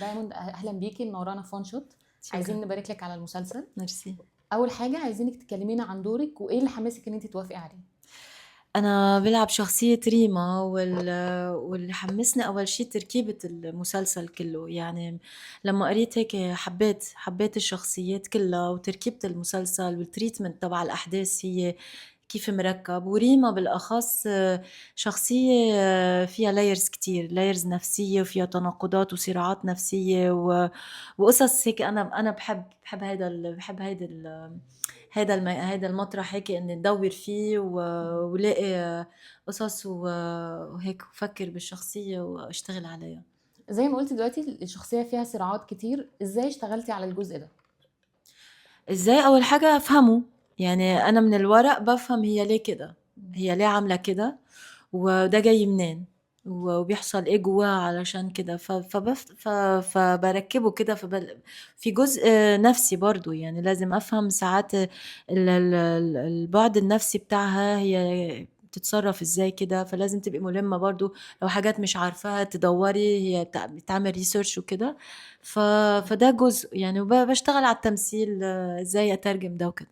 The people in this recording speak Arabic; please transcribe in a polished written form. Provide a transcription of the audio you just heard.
دايموند، اهلا بيكي، منورانا في وان شوت. عايزين شكرا. نبارك لك على المسلسل. ميرسي. اول حاجه عايزينك تكلمينا عن دورك وايه اللي حمسك ان انت توافقي عليه. أنا بلعب شخصية ريما واللي حمسني أول شي تركيبة المسلسل كله. يعني لما قريت هيك حبيت الشخصيات كلها وتركيبة المسلسل والتريتمنت تبع الأحداث، هي كيف مركب. وريما بالأخص شخصية فيها لايرز كتير، لايرز نفسية وفيها تناقضات وصراعات نفسية وقصص هيك. أنا بحب هيدا المطرح هيك اني ندور فيه ولاقي قصص وهيك وفكر بالشخصية واشتغل عليها. زي ما قلتي دلوقتي الشخصيه فيها صراعات كتير، ازاي اشتغلتي على الجزء ده؟ ازاي؟ اول حاجة افهمه. يعني انا من الورق بفهم هي ليه كده، هي ليه عاملة كده، وده جاي منين، وبيحصل ايه جواها علشان كده. فبركبه كده. في جزء نفسي برضو، يعني لازم افهم ساعات البعد النفسي بتاعها، هي بتتصرف ازاي كده. فلازم تبقي ملمة برضو، لو حاجات مش عارفاها تدوري، هي بتعمل ريسيرش وكده. فده جزء يعني. وبشتغل على التمثيل، ازاي اترجم ده وكده.